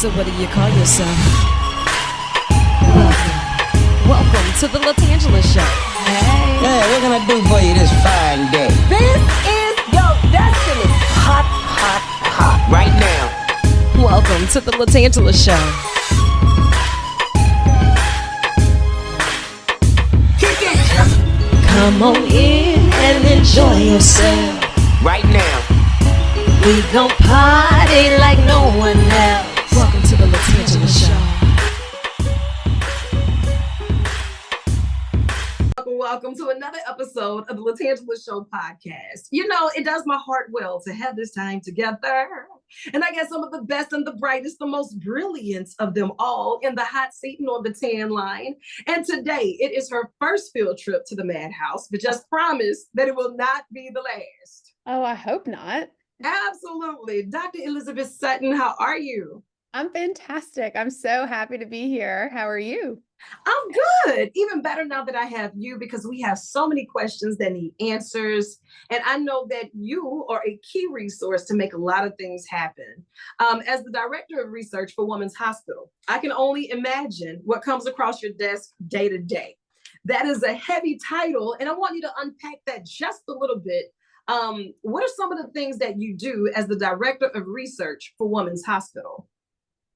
So what do you call yourself? Welcome to the LaTangela Show. Hey. Hey, what can I do for you this fine day? This is your destiny. Hot, hot, hot. Right now. Welcome to the LaTangela Show. Kick it. Come on in and enjoy yourself. Right now. We gon' party like no one else. Welcome to the LaTangela Show. Welcome to another episode of the LaTangela Show podcast. You know, it does my heart well to have this time together. And I got some of the best and the brightest, the most brilliant of them all in the hot seat and on the tan line. And today it is her first field trip to the madhouse, but just promise that it will not be the last. Oh, I hope not. Absolutely. Dr. Elizabeth Sutton, how are you? I'm fantastic. I'm so happy to be here. How are you? I'm good. Even better now that I have you, because we have so many questions that need answers. And I know that you are a key resource to make a lot of things happen. As the director of research for Women's Hospital, I can only imagine what comes across your desk day to day. That is a heavy title, and I want you to unpack that just a little bit. What are some of the things that you do as the director of research for Women's Hospital?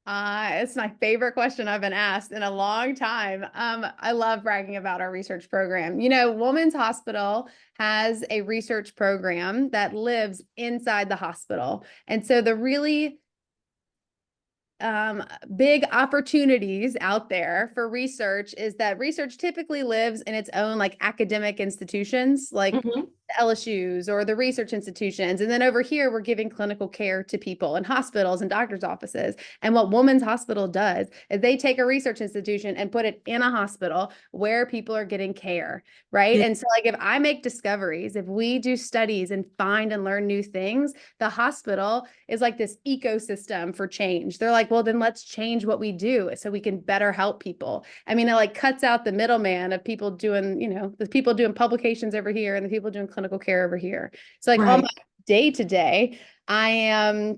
It's my favorite question I've been asked in a long time. I love bragging about our research program. You know, Women's Hospital has a research program that lives inside the hospital. And so the really big opportunities out there for research is that research typically lives in its own like academic institutions, like the LSUs or the research institutions. And then over here, we're giving clinical care to people in hospitals and doctors' offices. And what Women's Hospital does is they take a research institution and put it in a hospital where people are getting care, right? And so like if I make discoveries, if we do studies and find and learn new things, the hospital is like this ecosystem for change. They're like, well, then let's change what we do so we can better help people. I mean, it like cuts out the middleman of people doing, you know, the people doing publications over here and the people doing clinical care over here. So like on my day to day, I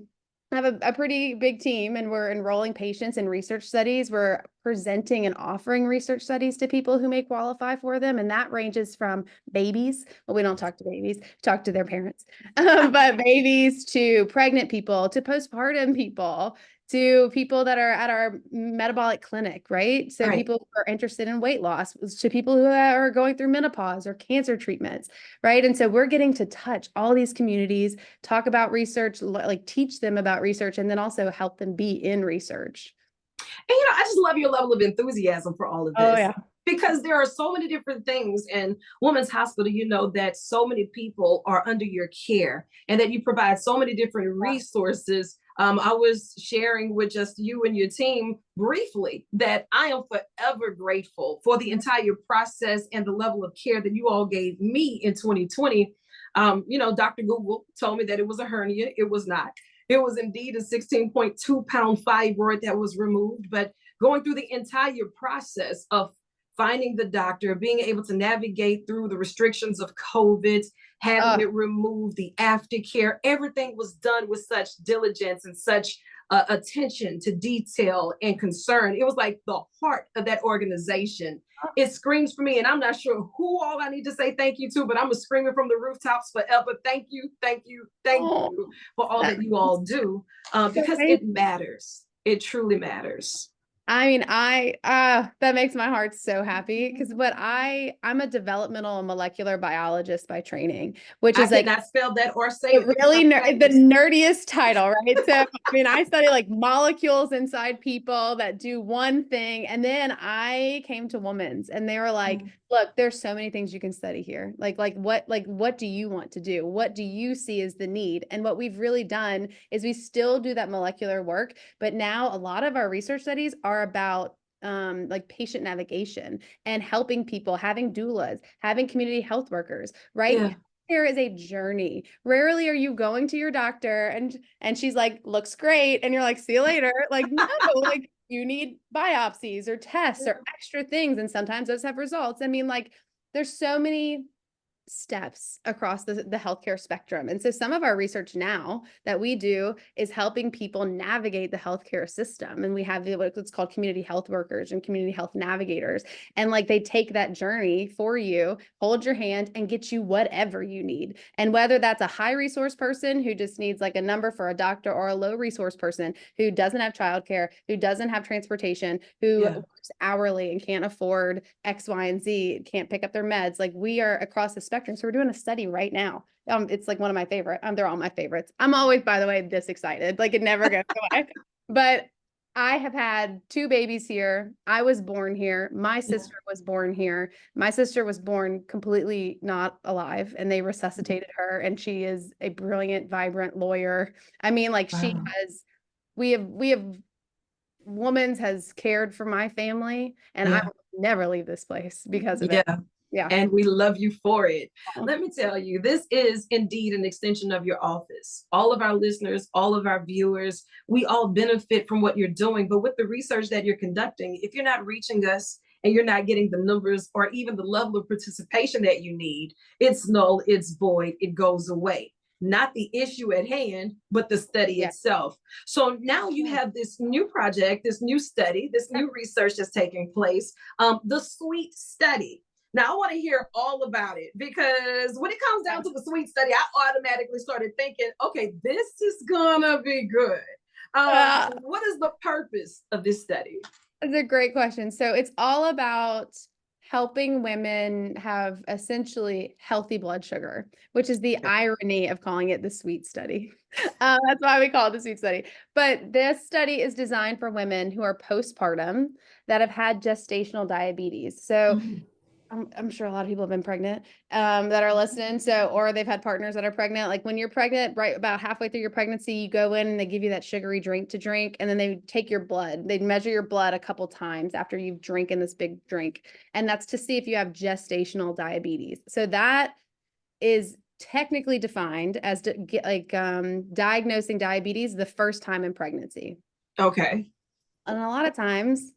have a pretty big team and we're enrolling patients in research studies. We're presenting and offering research studies to people who may qualify for them. And that ranges from babies. Well, we don't talk to babies, talk to their parents, but babies to pregnant people, to postpartum people, to people that are at our metabolic clinic, right? So people who are interested in weight loss, to people who are going through menopause or cancer treatments, right? And so we're getting to touch all these communities, talk about research, like teach them about research, and then also help them be in research. And, you know, I just love your level of enthusiasm for all of this. Oh, yeah. Because there are so many different things in Women's Hospital, you know, that so many people are under your care and that you provide so many different resources. I was sharing with just you and your team briefly that I am forever grateful for the entire process and the level of care that you all gave me in 2020. You know, Dr. Google told me that it was a hernia. It was not. It was indeed a 16.2 pound fibroid that was removed. But going through the entire process of finding the doctor, being able to navigate through the restrictions of COVID, having it removed, the aftercare, everything was done with such diligence and such attention to detail and concern. It was like the heart of that organization. It screams for me, and I'm not sure who all I need to say thank you to, but I'm screaming from the rooftops forever. Thank you, thank you, thank you for all that you all do, because it matters. It truly matters. I mean, that makes my heart so happy because I'm a developmental and molecular biologist by training, which is I cannot spell that or say it. Really the nerdiest title, right? So, I mean, I study like molecules inside people that do one thing. And then I came to Women's and they were like, look, there's so many things you can study here. Like what do you want to do? What do you see as the need? And what we've really done is we still do that molecular work, but now a lot of our research studies are about like patient navigation and helping people, having doulas, having community health workers, right? Yeah. There is a journey. Rarely are you going to your doctor and she's like, looks great. And you're like, see you later. Like, no, like you need biopsies or tests or extra things. And sometimes those have results. I mean, like there's so many steps across the healthcare spectrum. And so some of our research now that we do is helping people navigate the healthcare system. And we have what's called community health workers and community health navigators. And like they take that journey for you, hold your hand and get you whatever you need. And whether that's a high resource person who just needs like a number for a doctor, or a low resource person who doesn't have childcare, who doesn't have transportation, who works hourly and can't afford X, Y, and Z, can't pick up their meds. Like we are across the spectrum. So we're doing a study right now. It's like one of my favorite. They're all my favorites. I'm always, by the way, this excited. Like it never goes away. But I have had 2 babies here. I was born here. My sister was born here. My sister was born completely not alive, and they resuscitated her. And she is a brilliant, vibrant lawyer. I mean, like she has. We have. Woman's has cared for my family, and I will never leave this place because of it. Yeah. And we love you for it. Let me tell you, this is indeed an extension of your office. All of our listeners, all of our viewers, we all benefit from what you're doing. But with the research that you're conducting, if you're not reaching us and you're not getting the numbers or even the level of participation that you need, it's null, it's void, it goes away. Not the issue at hand, but the study itself. So now you have this new project, this new study, this new research that's taking place, the SWEET study. Now I want to hear all about it, because when it comes down to the SWEET study, I automatically started thinking, okay, this is gonna be good. What is the purpose of this study? That's a great question. So it's all about helping women have essentially healthy blood sugar, which is the irony of calling it the SWEET study. That's why we call it the SWEET study. But this study is designed for women who are postpartum that have had gestational diabetes. So I'm sure a lot of people have been pregnant that are listening. So, or they've had partners that are pregnant. Like when you're pregnant, right about halfway through your pregnancy, you go in and they give you that sugary drink to drink, and then they take your blood. They measure your blood a couple times after you've drinking this big drink. And that's to see if you have gestational diabetes. So that is technically defined as diagnosing diabetes the first time in pregnancy. Okay. And a lot of times,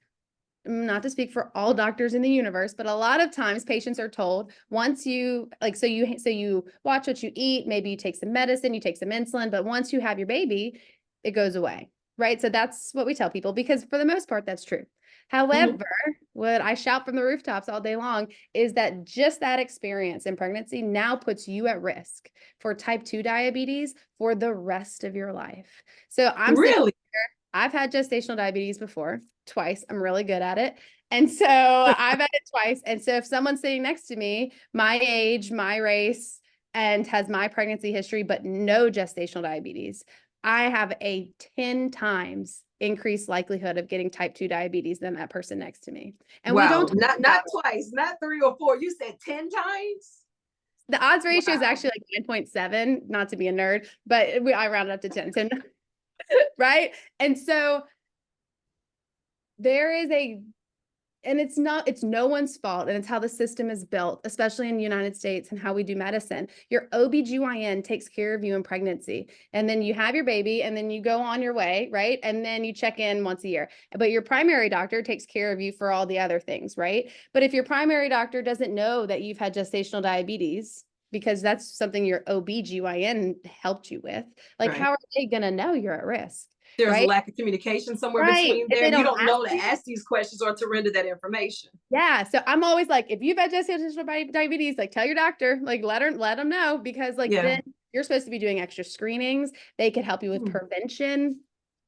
not to speak for all doctors in the universe, but a lot of times patients are told once you so you watch what you eat, maybe you take some medicine, you take some insulin, but once you have your baby, it goes away, right? So that's what we tell people, because for the most part, that's true. However, what I shout from the rooftops all day long is that just that experience in pregnancy now puts you at risk for type 2 diabetes for the rest of your life. So I'm really, I've had gestational diabetes before, twice. I'm really good at it. And so I've had it twice. And so if someone's sitting next to me, my age, my race, and has my pregnancy history, but no gestational diabetes, I have a 10 times increased likelihood of getting type 2 diabetes than that person next to me. And we don't not twice, not 3 or 4. You said 10 times? The odds ratio is actually like 9.7, not to be a nerd, but I rounded up to 10. So right. And so there is and it's no one's fault, and it's how the system is built, especially in the United States and how we do medicine. Your OBGYN takes care of you in pregnancy, and then you have your baby, and then you go on your way, right? And then you check in once a year. But your primary doctor takes care of you for all the other things, right? But if your primary doctor doesn't know that you've had gestational diabetes, because that's something your OBGYN helped you with, like how are they going to know you're at risk? There's a lack of communication somewhere between there. You don't know to ask these questions or to render that information. Yeah. So I'm always like, if you've had gestational diabetes, like tell your doctor, like let them know, because like then you're supposed to be doing extra screenings. They could help you with prevention.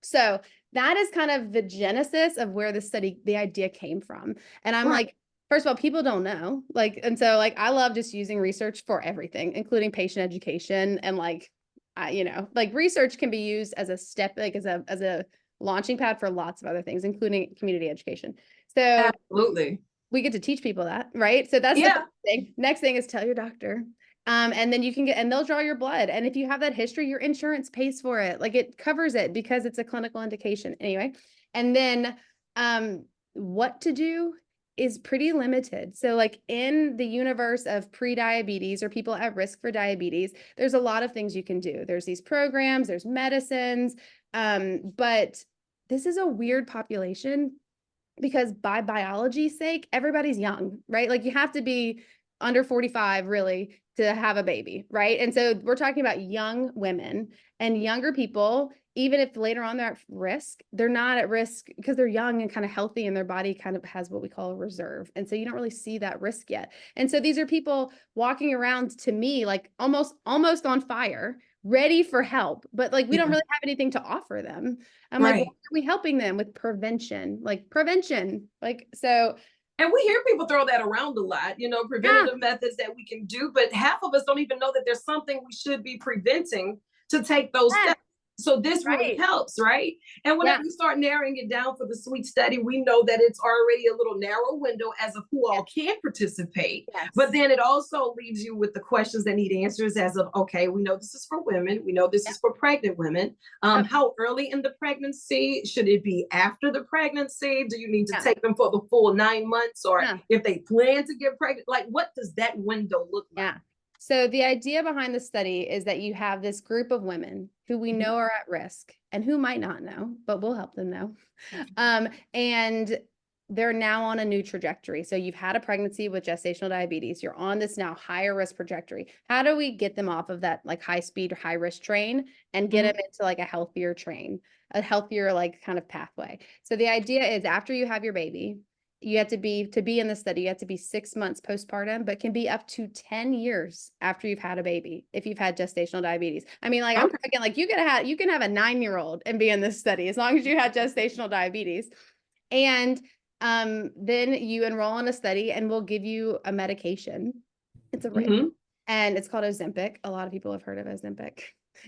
So that is kind of the genesis of where the idea came from. And I'm like, first of all, people don't know, and so I love just using research for everything, including patient education. And research can be used as a step, as a launching pad for lots of other things, including community education. So absolutely, we get to teach people that, right? So that's the first thing. Next thing is tell your doctor. And then you can and they'll draw your blood. And if you have that history, your insurance pays for it. It covers it because it's a clinical indication anyway. And then what to do is pretty limited. So in the universe of pre-diabetes or people at risk for diabetes, there's a lot of things you can do. There's these programs, there's medicines, but this is a weird population because by biology's sake, everybody's young, right? You have to be under 45 really to have a baby, right? And so we're talking about young women and younger people. Even if later on they're at risk, they're not at risk because they're young and kind of healthy and their body kind of has what we call a reserve. And so you don't really see that risk yet. And so these are people walking around, to me, like almost on fire, ready for help, but like we don't really have anything to offer them. I'm like, well, are we helping them with prevention? Like prevention, like, so. And we hear people throw that around a lot, preventative methods that we can do, but half of us don't even know that there's something we should be preventing to take those steps. So this really helps, right? And whenever you start narrowing it down for the SWEET study, we know that it's already a little narrow window as of who all can participate. But then it also leaves you with the questions that need answers as of, okay, we know this is for women. We know this is for pregnant women. How early in the pregnancy? Should it be after the pregnancy? Do you need to take them for the full 9 months? Or if they plan to get pregnant, like what does that window look like? So the idea behind the study is that you have this group of women who we know are at risk and who might not know, but we'll help them know. And they're now on a new trajectory. So you've had a pregnancy with gestational diabetes. You're on this now higher risk trajectory. How do we get them off of that like high speed or high risk train and get them into like a healthier train, a healthier like kind of pathway? So the idea is after you have your baby, you have to be in the study, you have to be 6 months postpartum, but can be up to 10 years after you've had a baby if you've had gestational diabetes. I mean, like I'm talking like you can have a 9-year-old and be in this study as long as you had gestational diabetes. And then you enroll in a study and we'll give you a medication. It's a and it's called Ozempic. A lot of people have heard of Ozempic.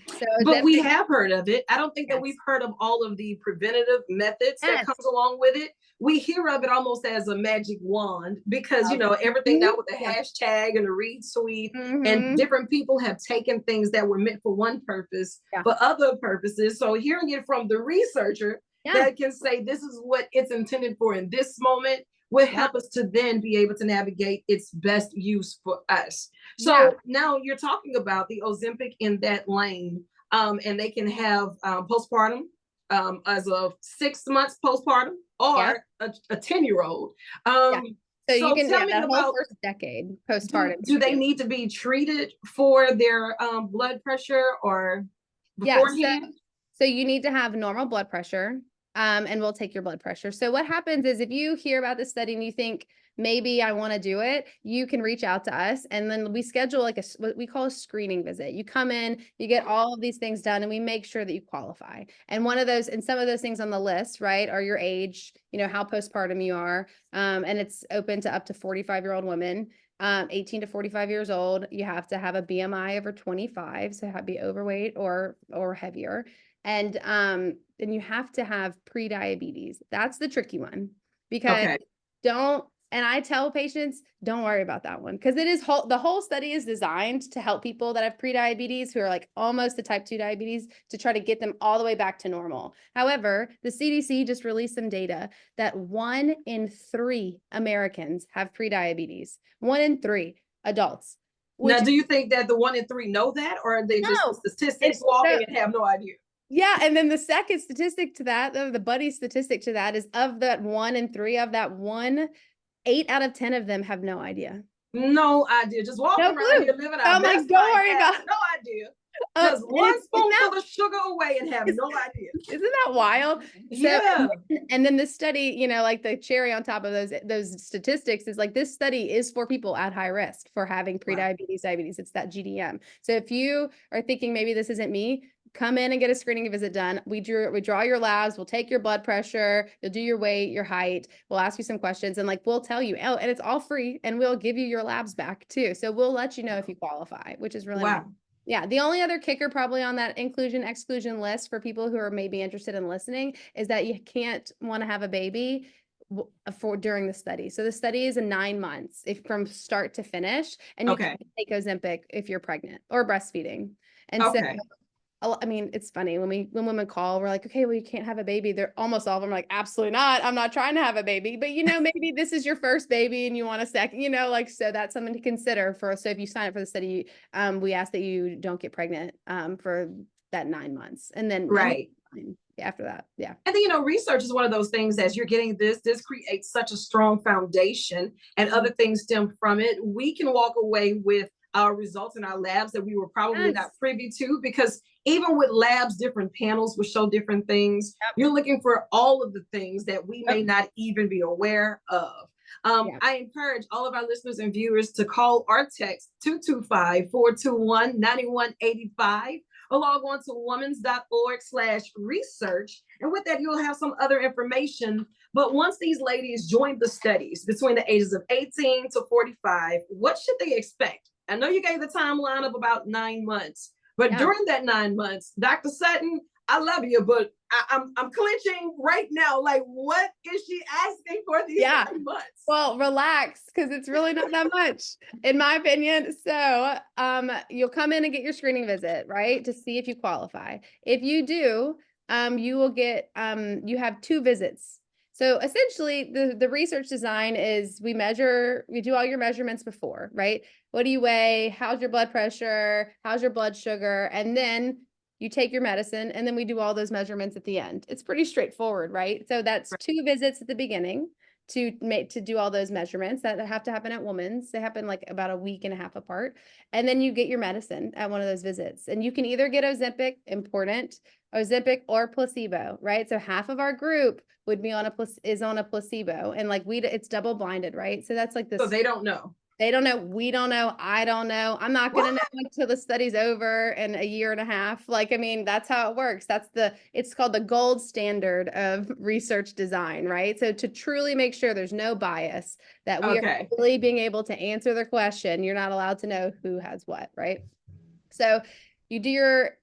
So but we have heard of it. I don't think that we've heard of all of the preventative methods that comes along with it. We hear of it almost as a magic wand because, everything now with the hashtag and the retweet and different people have taken things that were meant for one purpose for other purposes. So hearing it from the researcher that can say this is what it's intended for in this moment will help us to then be able to navigate its best use for us. So now you're talking about the Ozempic in that lane, and they can have postpartum as of 6 months postpartum or a 10-year-old. So you can tell me that whole first decade postpartum. Do they need to be treated for their blood pressure or beforehand? So you need to have normal blood pressure. And we'll take your blood pressure. So what happens is if you hear about this study and you think maybe I want to do it, you can reach out to us and then we schedule like what we call a screening visit. You come in, you get all of these things done and we make sure that you qualify. And some of those things on the list, right, are your age, how postpartum you are. And it's open to up to 45-year-old women. 18 to 45 years old. You have to have a BMI over 25, so have to be overweight or heavier. And you have to have pre-diabetes. That's the tricky one because and I tell patients, don't worry about that one because the whole study is designed to help people that have pre-diabetes who are like almost to type 2 diabetes to try to get them all the way back to normal. However, the CDC just released some data that 1 in 3 Americans have pre-diabetes. 1 in 3 adults. Now, do you think that the 1 in 3 know that, or are they just statistics walking and have no idea? Yeah. And then the second statistic to that, the buddy statistic to that is of that 1 in 3 of that 1, 8 out of 10 of them have no idea. No idea. Just walking around here living our best life. Don't worry about no idea. Just one spoonful of sugar away and have no idea. Isn't that wild? So, and then the study, like the cherry on top of those statistics is like this study is for people at high risk for having pre-diabetes, diabetes. It's that GDM. So if you are thinking maybe this isn't me, come in and get a screening visit done. We draw your labs. We'll take your blood pressure. You'll do your weight, your height. We'll ask you some questions and we'll tell you, and it's all free and we'll give you your labs back too. So we'll let you know if you qualify, which is really nice. Yeah. The only other kicker probably on that inclusion exclusion list for people who are maybe interested in listening is that you can't want to have a baby during the study. So the study is 9 months from start to finish, and you can take Ozempic if you're pregnant or breastfeeding. And so I mean, it's funny when women call, we're like, okay, well, you can't have a baby. They're almost all of them are like, absolutely not. I'm not trying to have a baby, but maybe this is your first baby and you want a second, so that's something to consider so if you sign up for the study, we ask that you don't get pregnant, for that 9 months. And then after that. Yeah. And then, research is one of those things as you're getting this creates such a strong foundation and other things stem from it. We can walk away with our results in our labs that we were probably not Yes. privy to, because even with labs, different panels will show different things. Yep. You're looking for all of the things that we may Yep. not even be aware of. Yeah. I encourage all of our listeners and viewers to call or text 225-421-9185 or log on to womans.org/research. And with that, you'll have some other information. But once these ladies join the studies between the ages of 18 to 45, what should they expect? I know you gave the timeline of about 9 months, but Yeah. during that 9 months, Dr. Sutton, I love you, but I'm clenching right now. Like, what is she asking for these 9 months? Well, relax, because it's really not that much, in my opinion. So, you'll come in and get your screening visit, right, to see if you qualify. If you do, you will get, you have 2 visits. So essentially, the research design is we do all your measurements before, right? What do you weigh? How's your blood pressure? How's your blood sugar? And then you take your medicine, and then we do all those measurements at the end. It's pretty straightforward, right? So that's 2 visits at the beginning to do all those measurements that have to happen at Women's. They happen like about a week and a half apart. And then you get your medicine at one of those visits. And you can either get Ozempic, important, Ozempic or placebo, right? So half of our group would be on a placebo, and like it's double blinded, right? So that's like this. So they don't know. They don't know. We don't know. I don't know. I'm not going to know until the study's over in a year and a half. Like, I mean, that's how it works. It's called the gold standard of research design, right? So to truly make sure there's no bias, that we are really being able to answer the question, you're not allowed to know who has what, right? So you do your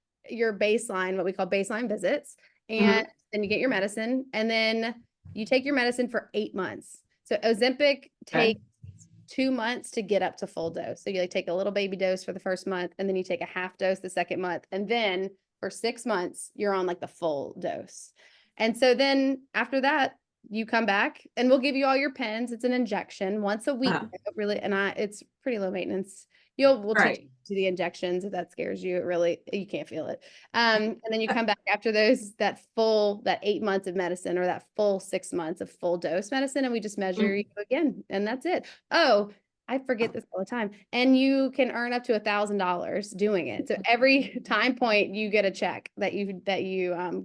baseline, what we call baseline visits, and then you get your medicine, and then you take your medicine for 8 months. So Ozempic takes 2 months to get up to full dose. So you like take a little baby dose for the first month, and then you take a half dose the second month. And then for 6 months, you're on like the full dose. And so then after that, you come back and we'll give you all your pens. It's an injection once a week, really. And it's pretty low maintenance. We'll teach you to the injections if that scares you. You can't feel it. And then you come back after that 8 months of medicine, or that full 6 months of full dose medicine, and we just measure you again, and that's it. Oh, I forget this all the time. And you can earn up to $1,000 doing it. So every time point you get a check that you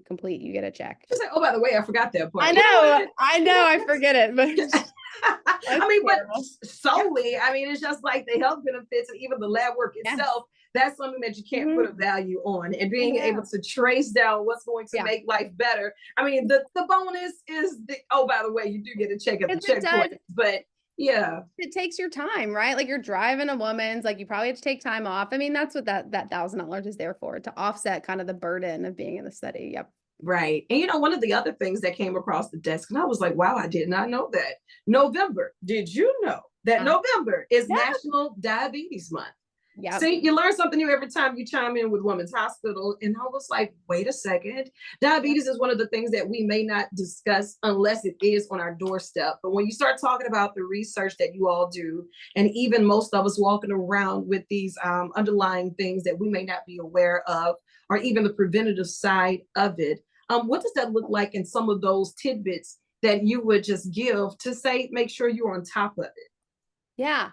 complete, you get a check. Just like, oh, by the way, I forgot that part. I know, I forget it, but I mean, but solely, I mean, it's just like the health benefits and even the lab work itself. That's something that you can't put a value on, and being able to trace down what's going to make life better. I mean, the bonus is by the way, you do get a check at the checkpoint, but yeah, it takes your time, right? Like you're driving a Woman's, like you probably have to take time off. I mean, that's what that $1,000 is there for, to offset kind of the burden of being in the study. Yep. Right. And one of the other things that came across the desk, and I was like, wow, I did not know that. November. Did you know that November is National Diabetes Month? Yeah. See, you learn something new every time you chime in with Women's Hospital. And I was like, wait a second. Diabetes is one of the things that we may not discuss unless it is on our doorstep. But when you start talking about the research that you all do, and even most of us walking around with these underlying things that we may not be aware of, or even the preventative side of it, what does that look like in some of those tidbits that you would just give to say, make sure you're on top of it? Yeah,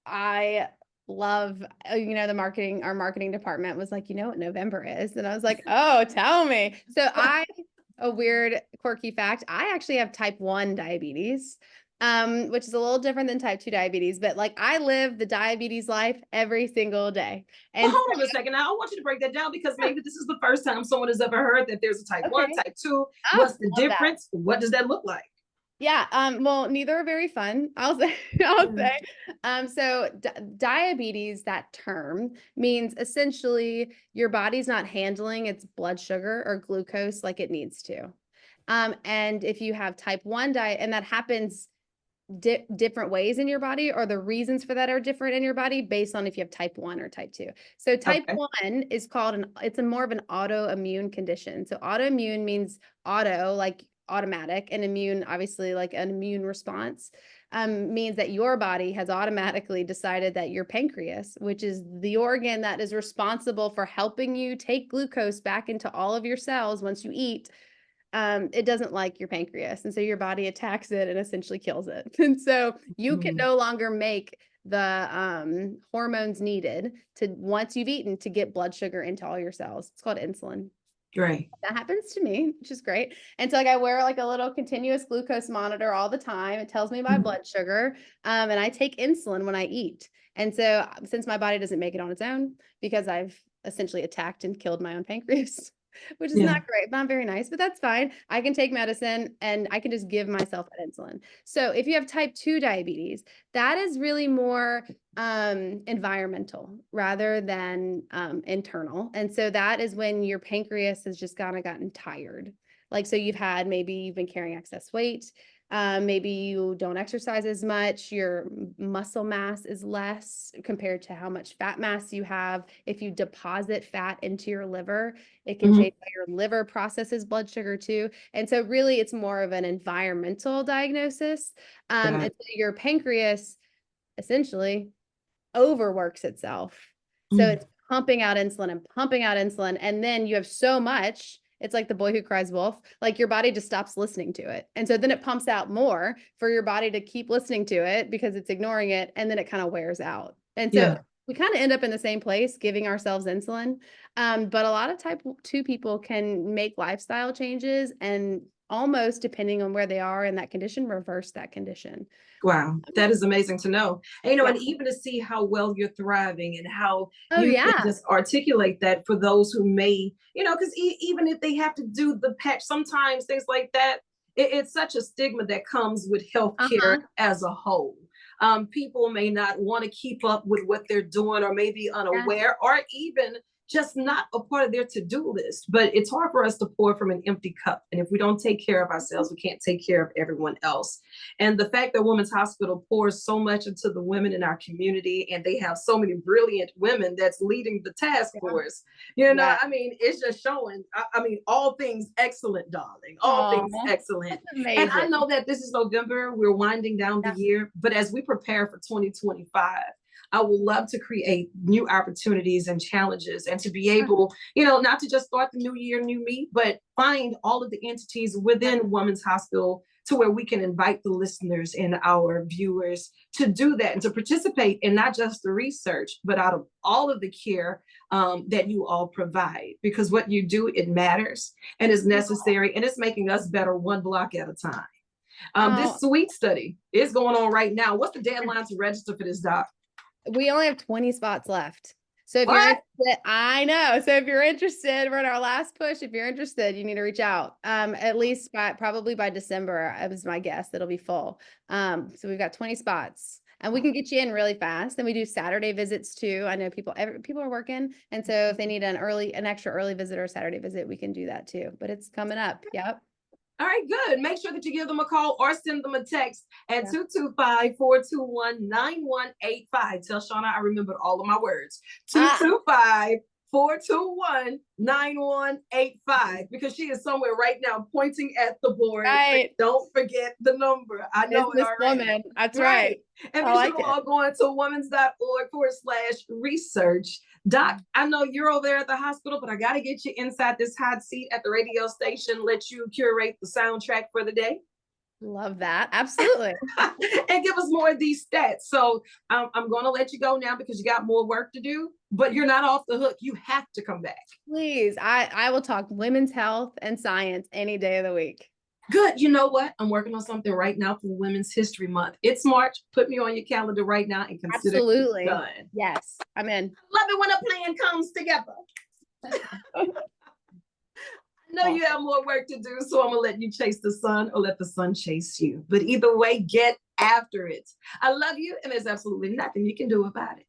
I love, our marketing department was like, you know what November is? And I was like, oh, tell me. So a weird, quirky fact, I actually have type 1 diabetes, which is a little different than type 2 diabetes, but like I live the diabetes life every single day. And well, hold on a second. Now I want you to break that down, because maybe this is the first time someone has ever heard that there's a type 1, type 2. What's the difference? What does that look like? Yeah. Well, neither are very fun. I'll say. So diabetes, that term means essentially your body's not handling its blood sugar or glucose like it needs to. And if you have type 1 diet, and that happens different ways in your body, or the reasons for that are different in your body based on if you have type 1 or type 2. So type 1 is called it's more of an autoimmune condition. So autoimmune means auto, like automatic, and immune, obviously like an immune response, means that your body has automatically decided that your pancreas, which is the organ that is responsible for helping you take glucose back into all of your cells once you eat, it doesn't like your pancreas. And so your body attacks it and essentially kills it. And so you can no longer make the hormones needed to, once you've eaten, to get blood sugar into all your cells. It's called insulin. Right. That happens to me, which is great. And so like I wear like a little continuous glucose monitor all the time. It tells me my blood sugar. And I take insulin when I eat. And so since my body doesn't make it on its own, because I've essentially attacked and killed my own pancreas, which is not great, not very nice, but that's fine. I can take medicine and I can just give myself that insulin. So if you have type 2 diabetes, that is really more environmental rather than internal. And so that is when your pancreas has just kind of gotten tired. Like, so maybe you've been carrying excess weight. Maybe you don't exercise as much, your muscle mass is less compared to how much fat mass you have. If you deposit fat into your liver, it can change how your liver processes blood sugar too. And so really it's more of an environmental diagnosis. And so your pancreas essentially overworks itself. So it's pumping out insulin and pumping out insulin. And then you have so much. It's like the boy who cries wolf, like your body just stops listening to it. And so then it pumps out more for your body to keep listening to it because it's ignoring it. And then it kind of wears out. And so we kind of end up in the same place, giving ourselves insulin. But a lot of type 2 people can make lifestyle changes and almost, depending on where they are in that condition, reverse that condition. Wow, that is amazing to know. And, and even to see how well you're thriving and how you can just articulate that for those who may, because even if they have to do the patch, sometimes things like that, it's such a stigma that comes with healthcare as a whole. People may not want to keep up with what they're doing, or maybe unaware, or even just not a part of their to-do list. But it's hard for us to pour from an empty cup. And if we don't take care of ourselves, we can't take care of everyone else. And the fact that Women's Hospital pours so much into the women in our community, and they have so many brilliant women that's leading the task force, I mean, it's just showing, all things excellent, darling, all things excellent. And I know that this is November, we're winding down the year, but as we prepare for 2025, I would love to create new opportunities and challenges, and to be able, not to just start the new year, new me, but find all of the entities within Women's Hospital to where we can invite the listeners and our viewers to do that and to participate in not just the research, but out of all of the care that you all provide, because what you do, it matters and is necessary, and it's making us better one block at a time. This sweet study is going on right now. What's the deadline to register for this, Doc? We only have 20 spots left. So if you're interested, I know. So if you're interested, we're in our last push. If you're interested, you need to reach out. At least probably by December, it was my guess that'll be full. So we've got 20 spots, and we can get you in really fast. And we do Saturday visits too. I know people are working. And so if they need an extra early visit or Saturday visit, we can do that too. But it's coming up. Yep. All right, good. Make sure that you give them a call or send them a text at 225-421-9185. Tell Shauna I remembered all of my words. 225-421-9185, because she is somewhere right now pointing at the board. Right. Don't forget the number. I know it already. Woman. That's right. And be sure to all go into womens.org/research. Doc, I know you're over there at the hospital, but I got to get you inside this hot seat at the radio station, let you curate the soundtrack for the day. Love that. Absolutely. And give us more of these stats. So I'm going to let you go now because you got more work to do, but you're not off the hook. You have to come back. Please. I will talk women's health and science any day of the week. Good. You know what? I'm working on something right now for Women's History Month. It's March. Put me on your calendar right now and consider it done. Yes, I'm in. Love it when a plan comes together. I know you have more work to do, so I'm going to let you chase the sun or let the sun chase you. But either way, get after it. I love you, and there's absolutely nothing you can do about it.